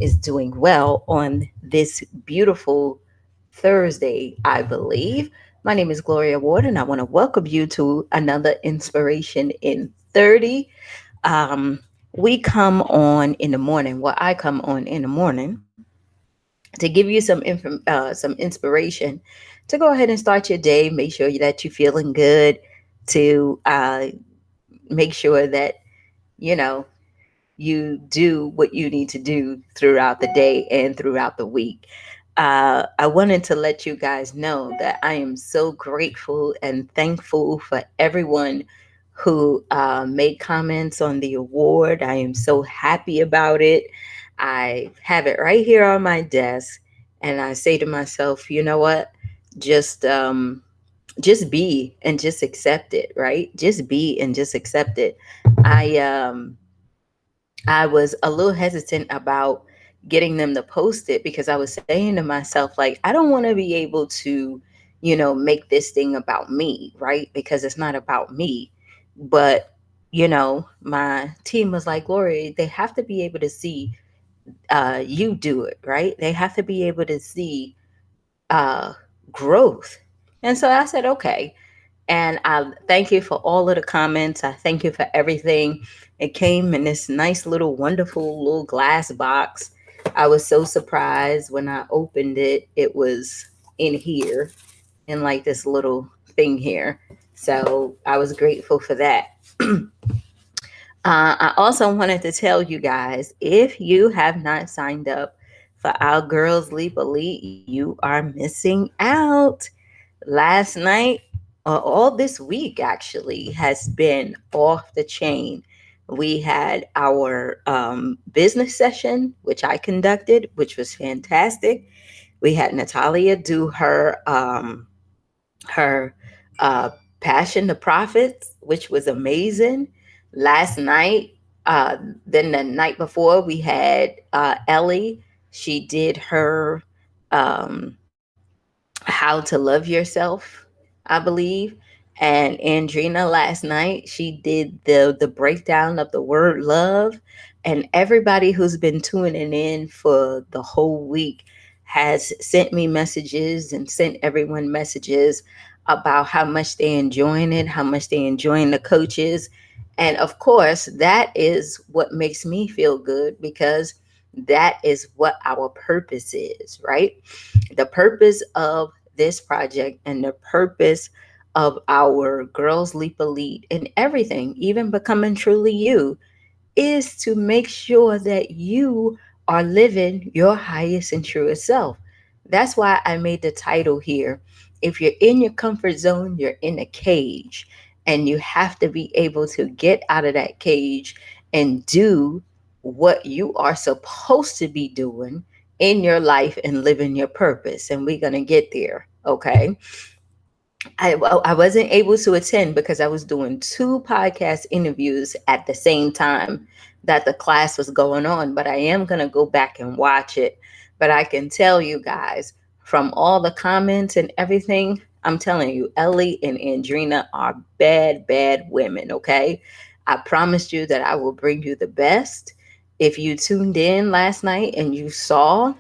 is doing well on this beautiful Thursday, I believe. My name is Gloria Ward, and I want to welcome you to another Inspiration in 30. Um, we come on in the morning. Well, I come on in the morning to give you some inspiration to go ahead and start your day. Make sure that you're feeling good. To make sure that you know you do what you need to do throughout the day and throughout the week. I wanted to let you guys know that I am so grateful and thankful for everyone who made comments on the award. I am so happy about it. I have it right here on my desk, and I say to myself, you know what? Just just be and just accept it, right? Just be and just accept it. I um I was a little hesitant about getting them to post it because I was saying to myself, like, I don't want to be able to, make this thing about me, right? Because it's not about me. But, my team was like, Lori, they have to be able to see you do it, right? They have to be able to see uh, growth. And so I said, okay. And I thank you for all of the comments. I thank you for everything. It came in this nice little wonderful little glass box. I was so surprised when I opened it. It was in here, in like this little thing here. So I was grateful for that. I also wanted to tell you guys, if you have not signed up for our Girls Leap Elite, you are missing out. Last night, all this week actually, has been off the chain. We had our business session, which I conducted, which was fantastic. We had Natalia do her passion to profits, which was amazing. Last night, uh, then the night before, we had Ellie. She did her um, how to love yourself, I believe. And Andrina last night, she did the breakdown of the word love. And everybody who's been tuning in for the whole week has sent me messages and sent everyone messages about how much they enjoying it, how much they enjoying the coaches. And of course, that is what makes me feel good because that is what our purpose is, right? The purpose of this project and the purpose of our Girls Leap Elite and everything, even becoming truly you, is to make sure that you are living your highest and truest self. That's why I made the title here. If you're in your comfort zone, you're in a cage, and you have to be able to get out of that cage and do what you are supposed to be doing in your life and living your purpose. And we're going to get there. Okay. I wasn't able to attend because I was doing two podcast interviews at the same time that the class was going on, but I am going to go back and watch it. But I can tell you guys from all the comments and everything, I'm telling you, Ellie and Andrina are bad, bad women, okay? I promised you that I will bring you the best. If you tuned in last night and you saw,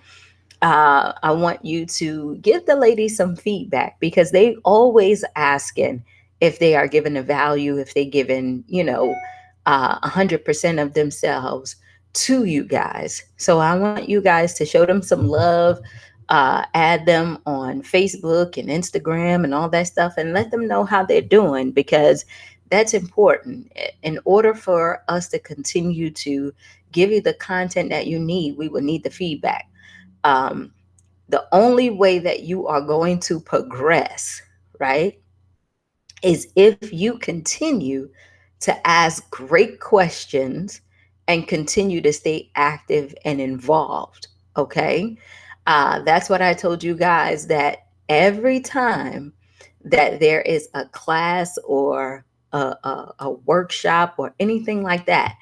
I want you to give the ladies some feedback because they always asking if they are given a value, if they given, 100% of themselves to you guys. So I want you guys to show them some love, add them on Facebook and Instagram and all that stuff, and let them know how they're doing because that's important. In order for us to continue to give you the content that you need, we will need the feedback. um, the only way that you are going to progress, right, is if you continue to ask great questions and continue to stay active and involved. Okay. That's what I told you guys that every time that there is a class or a workshop or anything like that,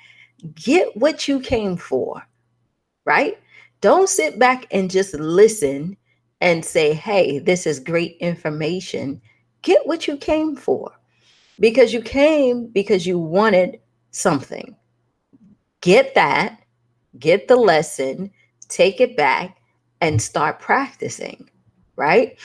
get what you came for, right? Don't sit back and just listen and say, hey, this is great information. Get what you came for because you came because you wanted something. Get that, get the lesson, take it back and start practicing, right?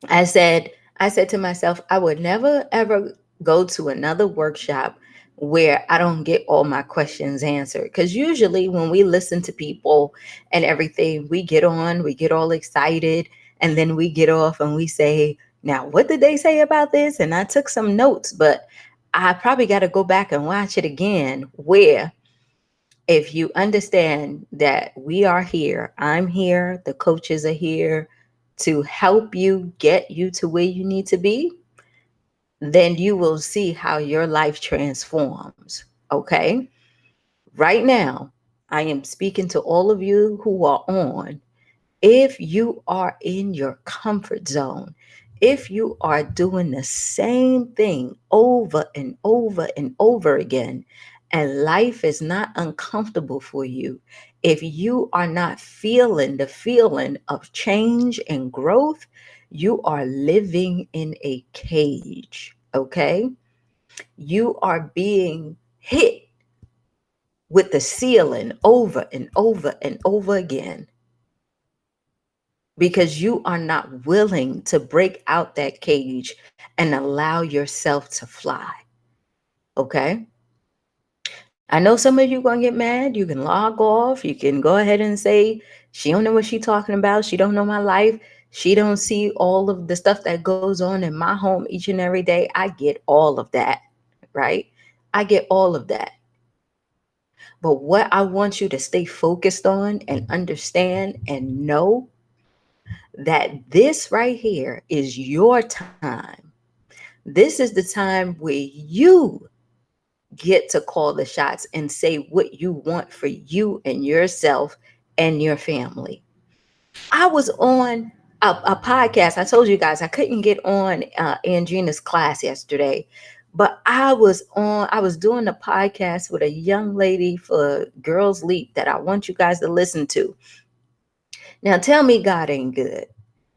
I said, I said to myself, I would never ever go to another workshop where I don't get all my questions answered. Because usually when we listen to people and everything, we get on, we get all excited, and then we get off and we say, now, what did they say about this? And I took some notes, but I probably got to go back and watch it again. Where if you understand that we are here, I'm here, the coaches are here to help you get you to where you need to be, then you will see how your life transforms. Okay. Right now, I am speaking to all of you who are on. If you are in your comfort zone, if you are doing the same thing over and over and over again, and life is not uncomfortable for you, if you are not feeling the feeling of change and growth, you are living in a cage, okay? You are being hit with the ceiling over and over and over again because you are not willing to break out that cage and allow yourself to fly. Okay. I know some of you gonna get mad. You can log off. You can go ahead and say, she don't know what she talking about. She don't know my life. She don't see all of the stuff that goes on in my home each and every day. I get all of that, right? I get all of that. But what I want you to stay focused on and understand and know that this right here is your time. This is the time where you get to call the shots and say what you want for you and yourself and your family. I was on a podcast. I told you guys I couldn't get on Andrina's class yesterday, but I was doing a podcast with a young lady for Girls Leap that I want you guys to listen to. Now tell me God ain't good.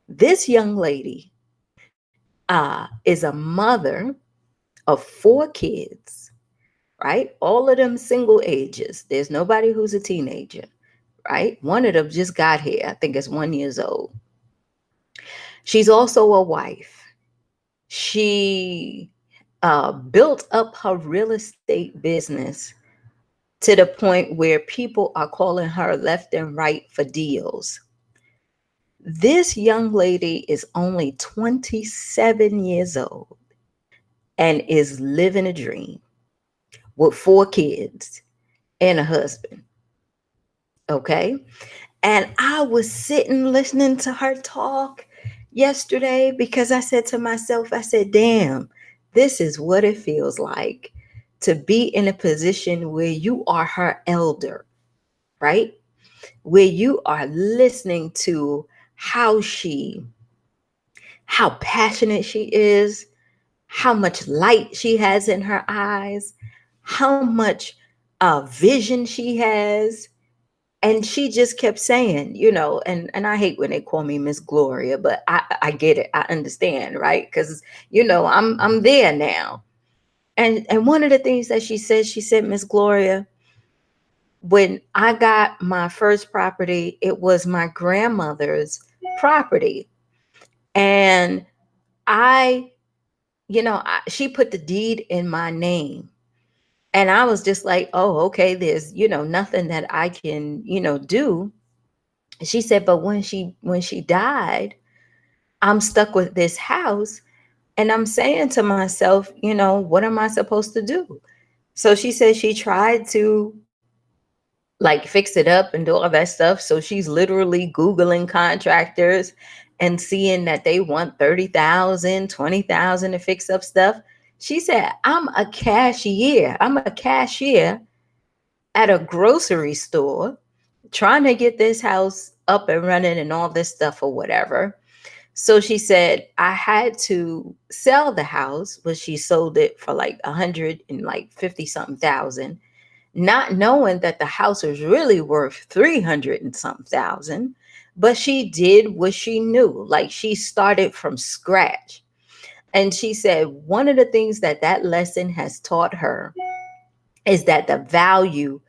This young lady is a mother of 4 kids, right? All of them single ages. There's nobody who's a teenager, right? One of them just got here. I think it's 1 years old. She's also a wife. She built up her real estate business to the point where people are calling her left and right for deals. This young lady is only 27 years old and is living a dream with 4 kids and a husband. Okay. And I was sitting listening to her talk yesterday because I said to myself, I said, damn, this is what it feels like to be in a position where you are her elder, right? Where you are listening to how how passionate she is, how much light she has in her eyes, how much vision she has. And she just kept saying, and I hate when they call me Miss Gloria, but I get it. I understand, right? Because I'm there now. And one of the things that she said, Miss Gloria, when I got my first property, it was my grandmother's property. And I, she put the deed in my name. And I was just like, oh, okay, there's, nothing that I can, do. She said, but when she died, I'm stuck with this house. And I'm saying to myself, what am I supposed to do? So she said she tried to like fix it up and do all that stuff. So she's literally Googling contractors and seeing that they want 30,000, 20,000 to fix up stuff. She said, I'm a cashier. I'm a cashier at a grocery store trying to get this house up and running and all this stuff or whatever. So she said, I had to sell the house, but she sold it for like 150 something thousand, not knowing that the house was really worth 300 and something thousand. But she did what she knew. Like she started from scratch. And she said, one of the things that lesson has taught her is that the value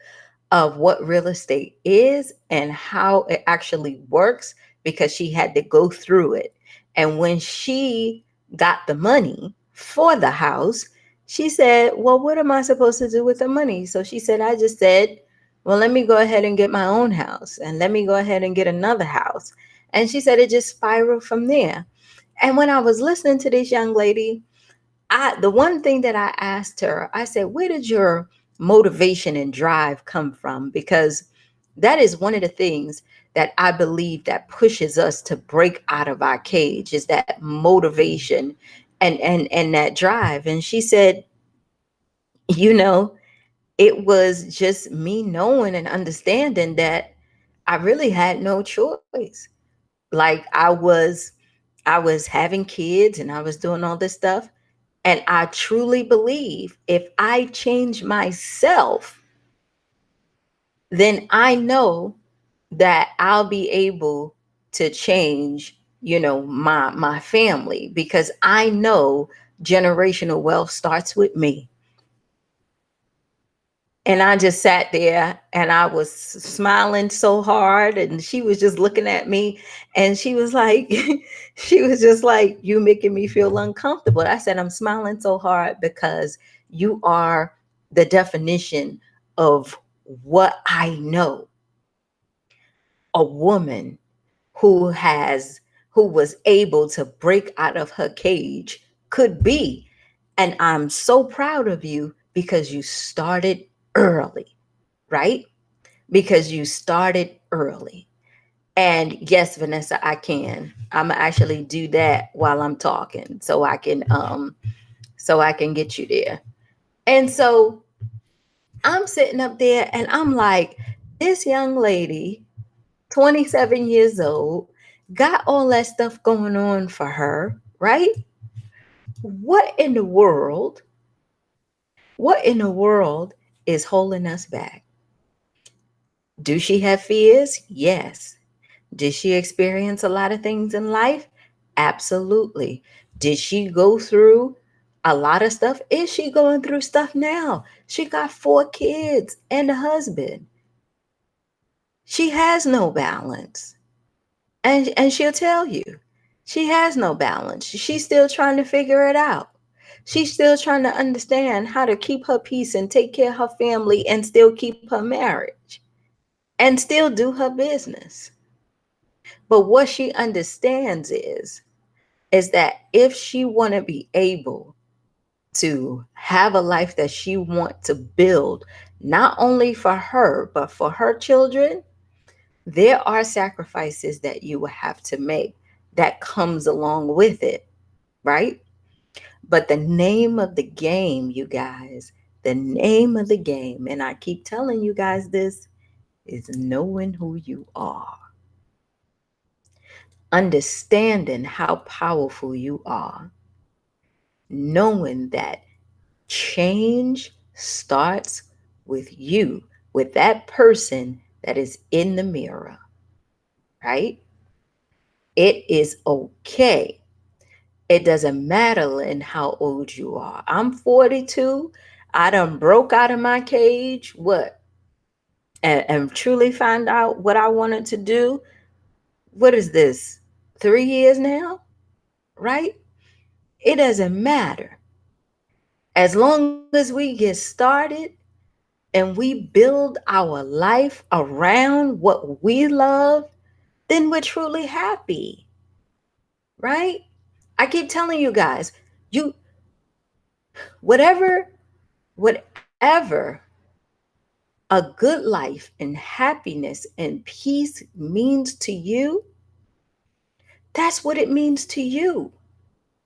of what real estate is and how it actually works because she had to go through it. And when she got the money for the house, she said, well, what am I supposed to do with the money? So she said, I just said, well, let me go ahead and get my own house and let me go ahead and get another house. And she said it just spiraled from there. And when I was listening to this young lady, the one thing that I asked her, I said, where did your motivation and drive come from? Because that is one of the things that I believe that pushes us to break out of our cage is that motivation and that drive. And she said, you know, it was just me knowing and understanding that I really had no choice. Like I was having kids and I was doing all this stuff. And I truly believe if I change myself, then I know that I'll be able to change, my family because I know generational wealth starts with me. And I just sat there and I was smiling so hard. And she was just looking at me and she was like, she was just like, you making me feel uncomfortable. I said, I'm smiling so hard because you are the definition of what I know a woman who was able to break out of her cage could be. And I'm so proud of you because you started early, right? Because you started early. And yes, Vanessa, I can. I'm actually do that while I'm talking so I can get you there. And so I'm sitting up there and I'm like, this young lady, 27 years old, got all that stuff going on for her, right? What in the world? What in the world is holding us back? Do she have fears? Yes. Did she experience a lot of things in life? Absolutely. Did she go through a lot of stuff? Is she going through stuff now? She got 4 kids and a husband. She has no balance. And she'll tell you. She has no balance. She's still trying to figure it out. She's still trying to understand how to keep her peace and take care of her family and still keep her marriage and still do her business. But what she understands is that if she want to be able to have a life that she want to build not only for her but for her children, there are sacrifices that you will have to make that comes along with it, right? But the name of the game, you guys, the name of the game, and I keep telling you guys this, is knowing who you are, understanding how powerful you are, knowing that change starts with you, with that person that is in the mirror, right? It is okay. It doesn't matter in how old you are. I'm 42. I done broke out of my cage. What? And truly find out what I wanted to do. What is this? 3 years now? Right? It doesn't matter. As long as we get started and we build our life around what we love, then we're truly happy. Right? I keep telling you guys, you whatever whatever a good life and happiness and peace means to you, that's what it means to you.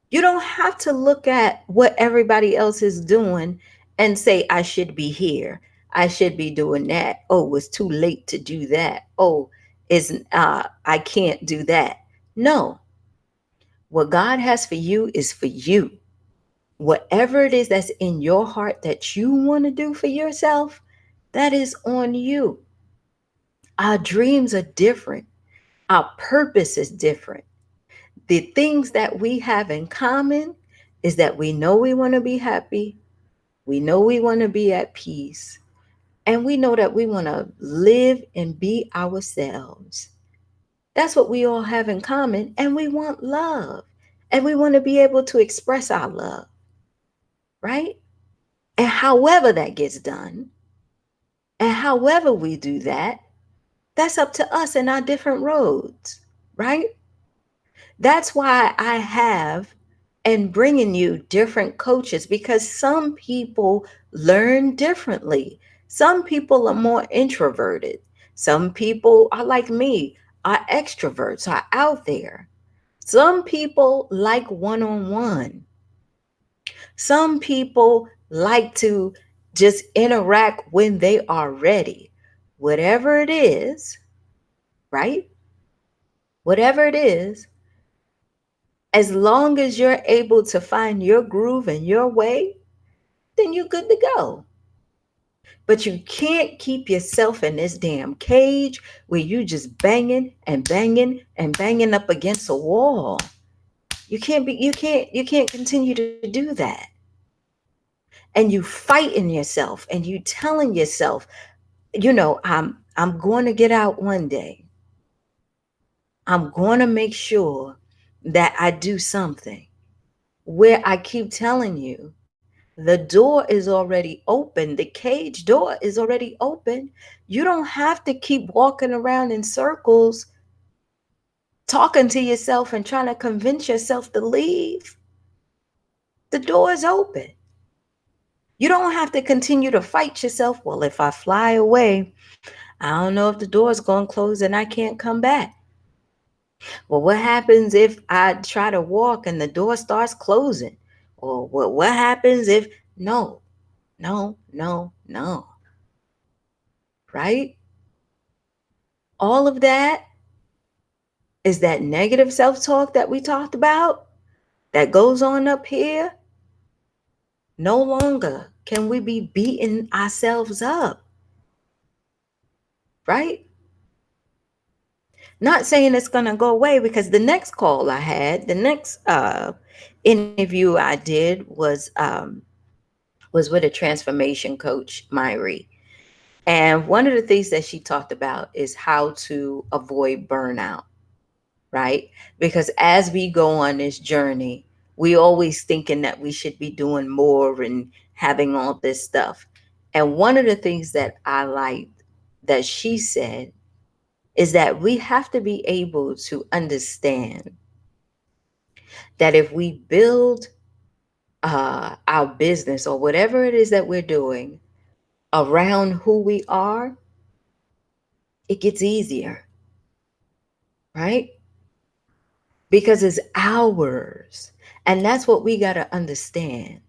You don't have to look at what everybody else is doing and say, I should be here. I should be doing that. Oh, it's too late to do that. Oh, I can't do that. No, what God has for you is for you. Whatever it is that's in your heart that you want to do for yourself, that is on you. Our dreams are different. Our purpose is different. The things that we have in common is that we know we want to be happy. We know we want to be at peace. and we know that we want to live and be ourselves. That's what we all have in common. And we want love. And we want to be able to express our love, right? And however that gets done, and however we do that, that's up to us and our different roads, right? That's why I have and bringing you different coaches, because some people learn differently. Some people are more introverted. Some people are like me, are extroverts, are out there. Some people like one on one. Some people like to just interact when they are ready. Whatever it is, right? Whatever it is, as long as you're able to find your groove and your way, then you're good to go. But you can't keep yourself in this damn cage where you just banging and banging and banging up against a wall. You can't continue to do that. And you fighting yourself and you telling yourself, I'm going to get out one day. I'm going to make sure that I do something, where I keep telling you the door is already open. The cage door is already open. You don't have to keep walking around in circles, talking to yourself and trying to convince yourself to leave. The door is open. You don't have to continue to fight yourself. Well, if I fly away, I don't know if the door is going to close and I can't come back. Well, what happens if I try to walk and the door starts closing? Or what happens if, no, no, no, no, right? All of that is that negative self talk that we talked about that goes on up here. No longer can we be beating ourselves up, right? Not saying it's going to go away, because the next call I had, the next interview I did was with a transformation coach, Myri. And one of the things that she talked about is how to avoid burnout, right? Because as we go on this journey, we always thinking that we should be doing more and having all this stuff. And one of the things that I liked that she said is that we have to be able to understand that if we build our business or whatever it is that we're doing around who we are, it gets easier, right? Because it's ours. And that's what we got to understand.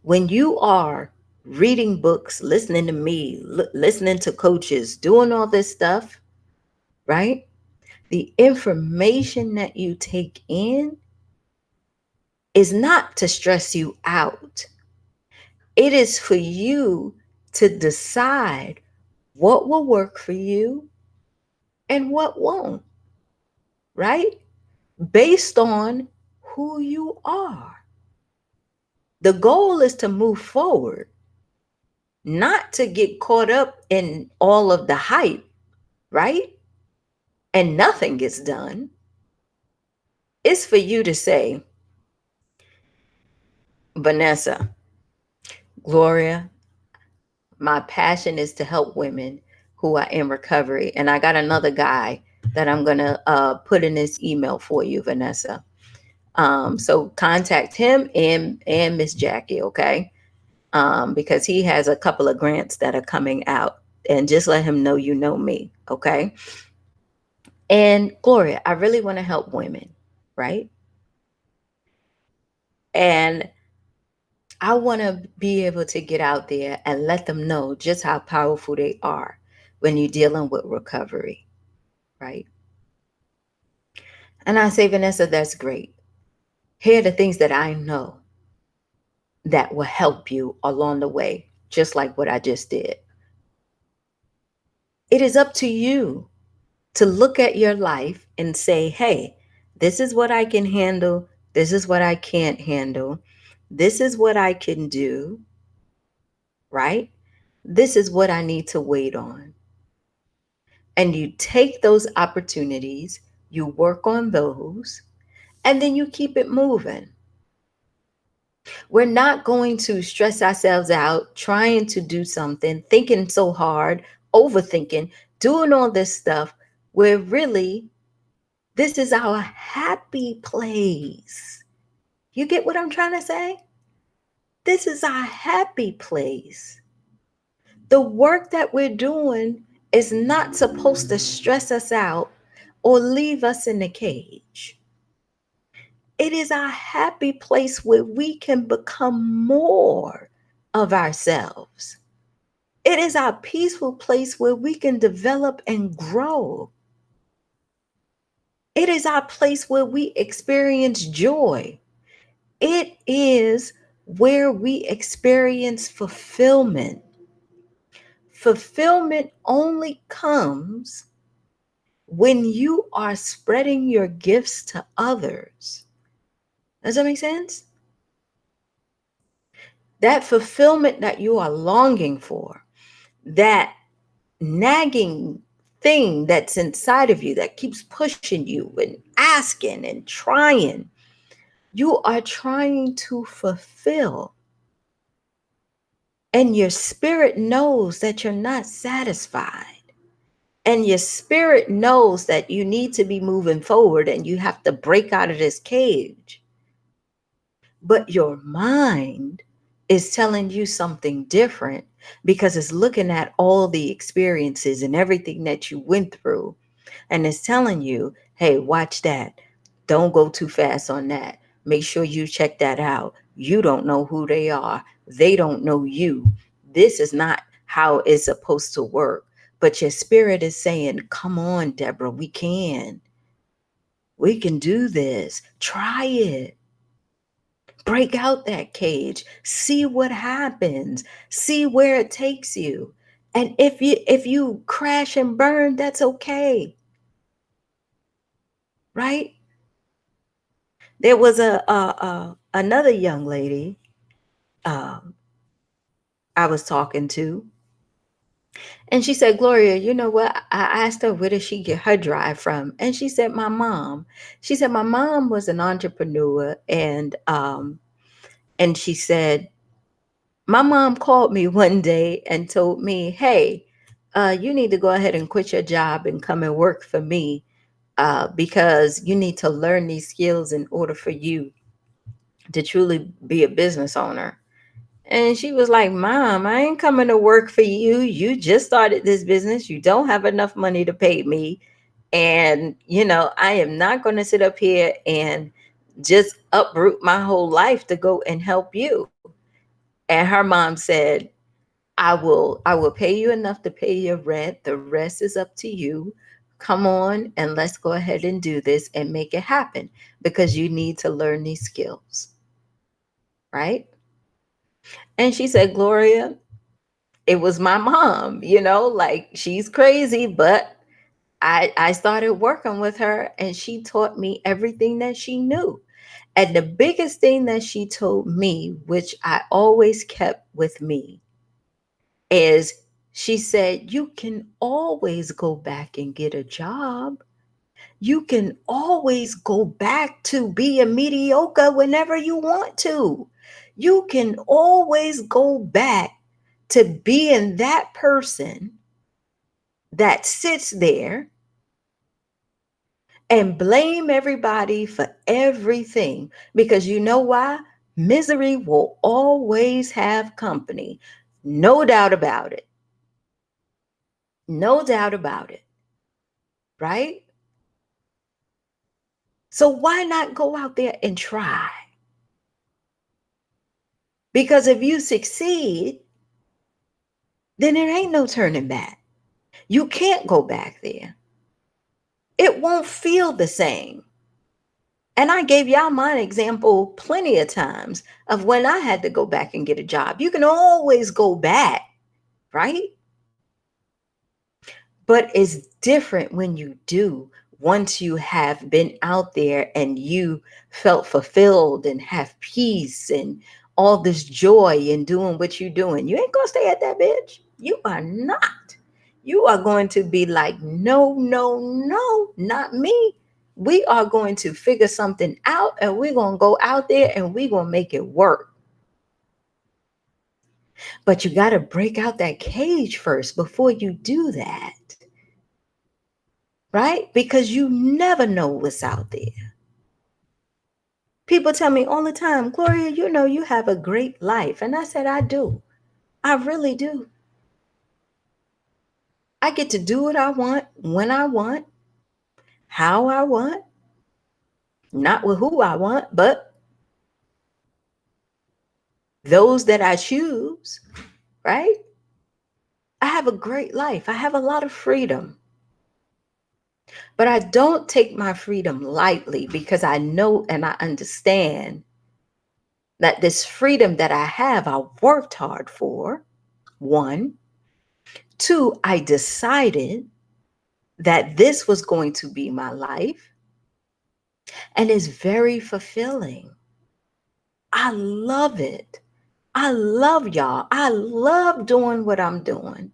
When you are reading books, listening to me, listening to coaches, doing all this stuff, right? The information that you take in is not to stress you out. It is for you to decide what will work for you and what won't, right? Based on who you are. The goal is to move forward, not to get caught up in all of the hype, right? And nothing gets done. It's for you to say, Vanessa, Gloria, my passion is to help women who are in recovery. And I got another guy that I'm going to put in this email for you, Vanessa. So contact him and Miss Jackie, okay? Because he has a couple of grants that are coming out. And just let him know you know me, okay? And Gloria, I really want to help women, right? And I want to be able to get out there and let them know just how powerful they are when you're dealing with recovery, right? And I say, Vanessa, that's great. Here are the things that I know that will help you along the way, just like what I just did. It is up to you to look at your life and say, hey, this is what I can handle. This is what I can't handle. This is what I can do, right? This is what I need to wait on. And you take those opportunities, you work on those, and then you keep it moving. We're not going to stress ourselves out trying to do something, thinking so hard, overthinking, doing all this stuff, where really this is our happy place. You get what I'm trying to say? This is our happy place. The work that we're doing is not supposed to stress us out or leave us in a cage. It is our happy place where we can become more of ourselves. It is our peaceful place where we can develop and grow. It is our place where we experience joy. It is where we experience fulfillment. Fulfillment only comes when you are spreading your gifts to others. Does that make sense? That fulfillment that you are longing for, that nagging thing that's inside of you that keeps pushing you and asking and trying, you are trying to fulfill. And your spirit knows that you're not satisfied. And your spirit knows that you need to be moving forward and you have to break out of this cage. But your mind is telling you something different because it's looking at all the experiences and everything that you went through. And it's telling you, hey, watch that. Don't go too fast on that. Make sure you check that out. You don't know who they are. They don't know you. This is not how it's supposed to work. But your spirit is saying, come on, Deborah, we can. We can do this. Try it. Break out that cage. See what happens. See where it takes you. And if you crash and burn, that's okay. Right? There was a another young lady um, I was talking to, and she said, "Gloria, you know what?" I asked her where did she get her drive from, and she said, "My mom." She said, "My mom was an entrepreneur, and she said my mom called me one day and told me, hey, you need to go ahead and quit your job and come and work for me because you need to learn these skills in order for you to truly be a business owner." And she was like, Mom, I ain't coming to work for you. You just started this business. You don't have enough money to pay me. And, I am not going to sit up here and just uproot my whole life to go and help you. And her mom said, I will pay you enough to pay your rent. The rest is up to you. Come on and let's go ahead and do this and make it happen because you need to learn these skills. Right? And she said, Gloria, it was my mom, like she's crazy, but I started working with her and she taught me everything that she knew. And the biggest thing that she told me, which I always kept with me, is she said, you can always go back and get a job. You can always go back to being mediocre whenever you want to. You can always go back to being that person that sits there and blame everybody for everything. Because you know why? Misery will always have company. No doubt about it. No doubt about it. Right? So why not go out there and try? Because if you succeed, then there ain't no turning back. You can't go back there. It won't feel the same. And I gave y'all my example plenty of times of when I had to go back and get a job. You can always go back, right? But it's different when you do. Once you have been out there and you felt fulfilled and have peace and all this joy in doing what you're doing, you ain't gonna stay at that bitch. You are not. You are going to be like, no, no, no, not me. We are going to figure something out and we're going to go out there and we're going to make it work. But you got to break out that cage first before you do that, right? Because you never know what's out there. People tell me all the time, Gloria, you know, you have a great life. And I said, I do. I really do. I get to do what I want, when I want, how I want, not with who I want, but those that I choose, right? I have a great life. I have a lot of freedom. But I don't take my freedom lightly because I know and I understand that this freedom that I have, I worked hard for. One. Two, I decided that this was going to be my life and it's very fulfilling. I love it. I love y'all. I love doing what I'm doing.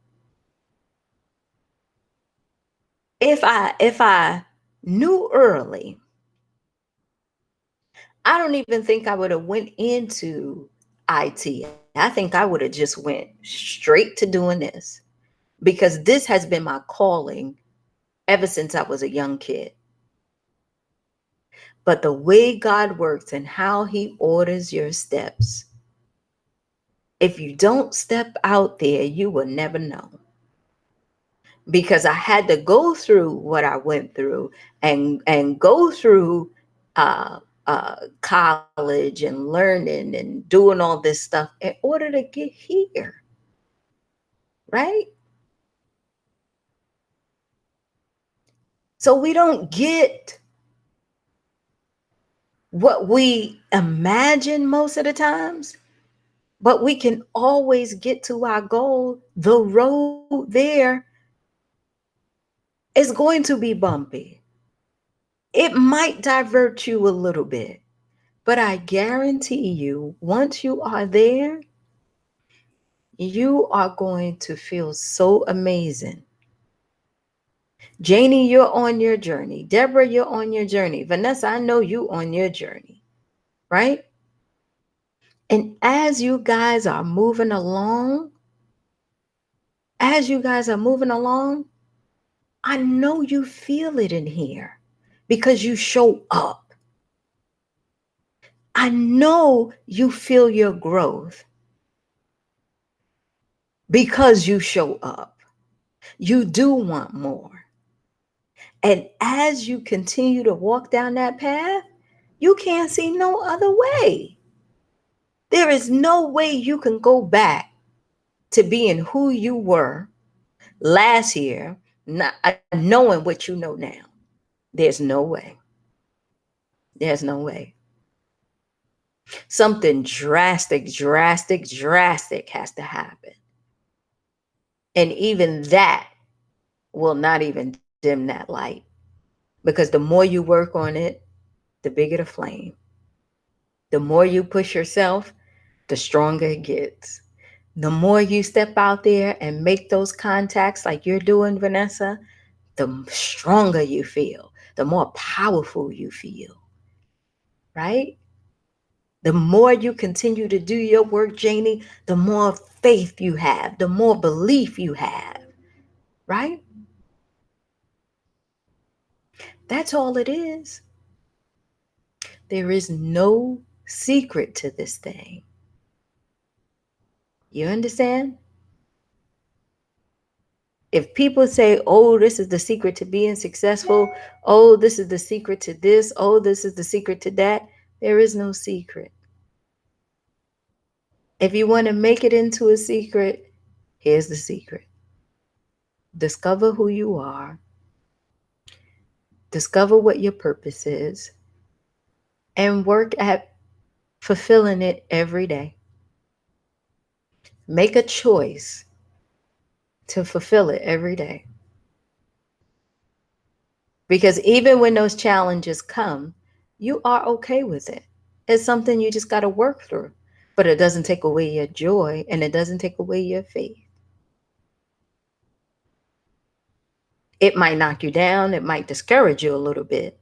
If I knew early, I don't even think I would have went into IT. I think I would have just went straight to doing this because this has been my calling ever since I was a young kid. But the way God works and how he orders your steps, if you don't step out there, you will never know. Because I had to go through what I went through and go through college and learning and doing all this stuff in order to get here, right? So we don't get what we imagine most of the times, but we can always get to our goal. The road there is going to be bumpy. It might divert you a little bit, but I guarantee you, once you are there, you are going to feel so amazing. Janie, you're on your journey. Deborah, you're on your journey. Vanessa, I know you on your journey, right? And as you guys are moving along, I know you feel it in here because you show up. I know you feel your growth because you show up. You do want more. And as you continue to walk down that path, you can't see no other way. There is no way you can go back to being who you were last year, not knowing what you know now. There's no way. There's no way. Something drastic has to happen. And even that will not even dim that light because the more you work on it, the bigger the flame. The more you push yourself, the stronger it gets. The more you step out there and make those contacts like you're doing, Vanessa, the stronger you feel, the more powerful you feel, right? The more you continue to do your work, Janie, the more faith you have, the more belief you have, right? That's all it is. There is no secret to this thing. You understand? If people say, oh, this is the secret to being successful, oh, this is the secret to this, oh, this is the secret to that, there is no secret. If you want to make it into a secret, here's the secret. Discover who you are, discover what your purpose is, and work at fulfilling it every day. Make a choice to fulfill it every day. Because even when those challenges come, you are okay with it. It's something you just got to work through. But it doesn't take away your joy and it doesn't take away your faith. It might knock you down, it might discourage you a little bit,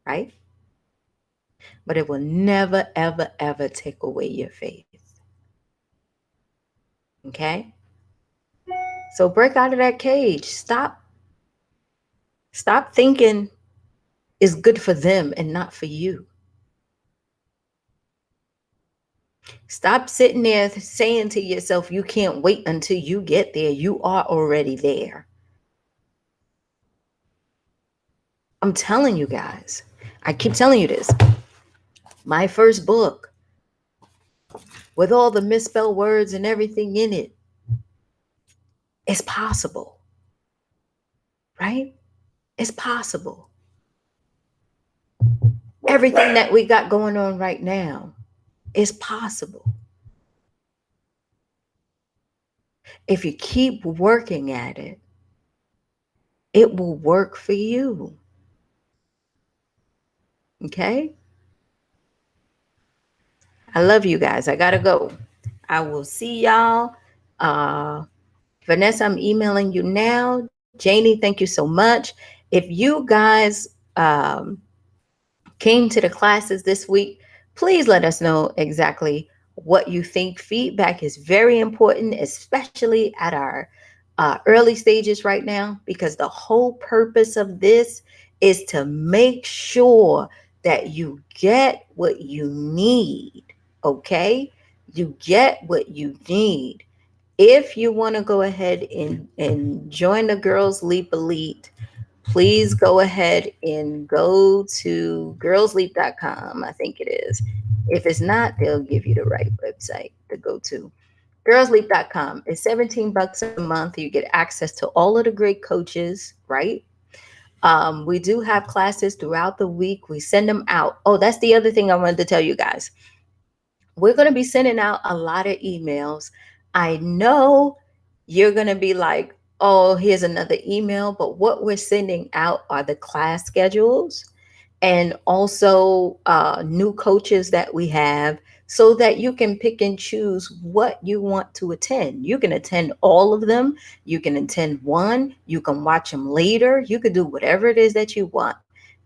right? But it will never, ever, ever take away your faith. Okay? So break out of that cage. Stop thinking it's good for them and not for you. Stop sitting there saying to yourself, you can't wait until you get there. You are already there. I'm telling you guys, I keep telling you this. My first book, with all the misspelled words and everything in it, it's possible, right? It's possible. Everything that we got going on right now is possible. If you keep working at it, it will work for you. Okay? I love you guys. I gotta go. I will see y'all. Vanessa, I'm emailing you now. Janie, thank you so much. If you guys came to the classes this week, please let us know exactly what you think. Feedback is very important, especially at our early stages right now, because the whole purpose of this is to make sure that you get what you need. Okay? You get what you need. If you want to go ahead and join the Girls Leap Elite, please go ahead and go to girlsleap.com. I think it is. If it's not, they'll give you the right website to go to. Girlsleap.com. It's 17 bucks a month. You get access to all of the great coaches, right? We do have classes throughout the week. We send them out. Oh, that's the other thing I wanted to tell you guys. We're going to be sending out a lot of emails. I know you're going to be like, oh, here's another email. But what we're sending out are the class schedules and also new coaches that we have so that you can pick and choose what you want to attend. You can attend all of them. You can attend one. You can watch them later. You can do whatever it is that you want.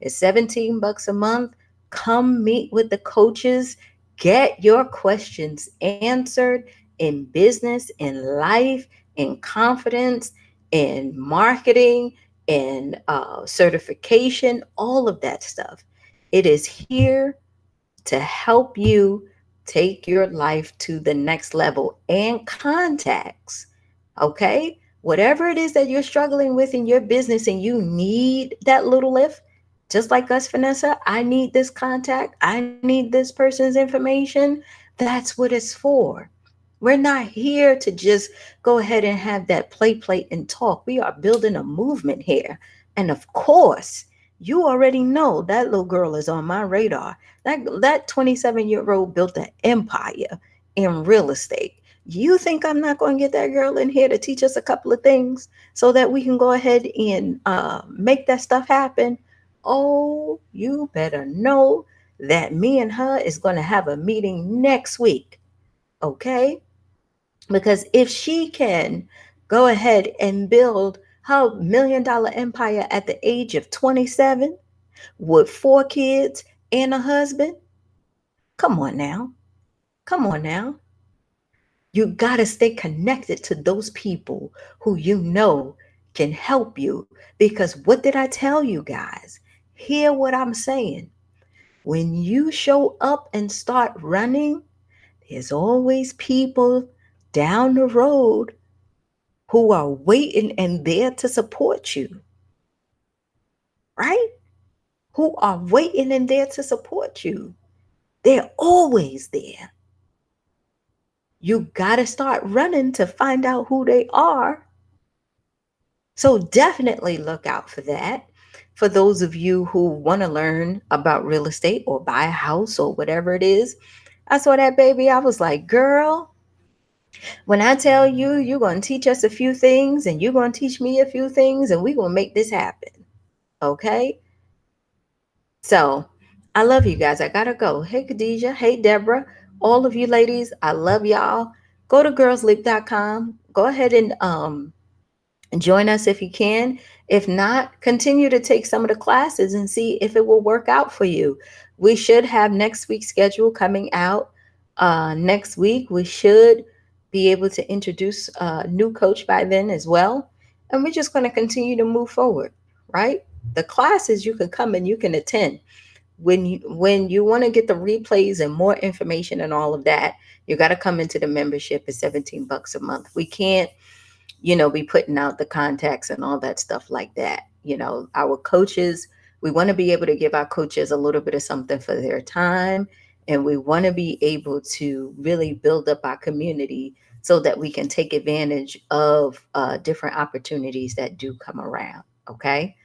It's 17 bucks a month. Come meet with the coaches. Get your questions answered in business, in life, in confidence, in marketing, in certification, all of that stuff. It is here to help you take your life to the next level and contacts. Okay? Whatever it is that you're struggling with in your business and you need that little lift, just like us, Vanessa, I need this contact, I need this person's information. That's what it's for. We're not here to just go ahead and have that play and talk. We are building a movement here. And of course, you already know that little girl is on my radar. That 27-year-old built an empire in real estate. You think I'm not going to get that girl in here to teach us a couple of things so that we can go ahead and make that stuff happen? Oh, you better know that me and her is going to have a meeting next week. Okay? Because if she can go ahead and build her $1 million empire at the age of 27 with 4 kids and a husband, come on now. Come on now. You got to stay connected to those people who you know can help you. Because what did I tell you guys? Hear what I'm saying. When you show up and start running, there's always people down the road who are waiting and there to support you, right? Who are waiting and there to support you. They're always there. You got to start running to find out who they are. So definitely look out for that. For those of you who want to learn about real estate or buy a house or whatever it is, I saw that baby. I was like, girl, when I tell you, you're going to teach us a few things and you're going to teach me a few things and we're going to make this happen. Okay? So I love you guys. I got to go. Hey, Khadijah. Hey, Deborah. All of you ladies, I love y'all. Go to girlsleap.com. Go ahead and join us if you can. If not, continue to take some of the classes and see if it will work out for you. We should have next week's schedule coming out. Next week, we should be able to introduce a new coach by then as well. And we're just going to continue to move forward, right? The classes you can come and you can attend. When you want to get the replays and more information and all of that, you got to come into the membership at $17 a month. We can't, be putting out the contacts and all that stuff like that. Our coaches, we want to be able to give our coaches a little bit of something for their time. And we want to be able to really build up our community so that we can take advantage of different opportunities that do come around. Okay.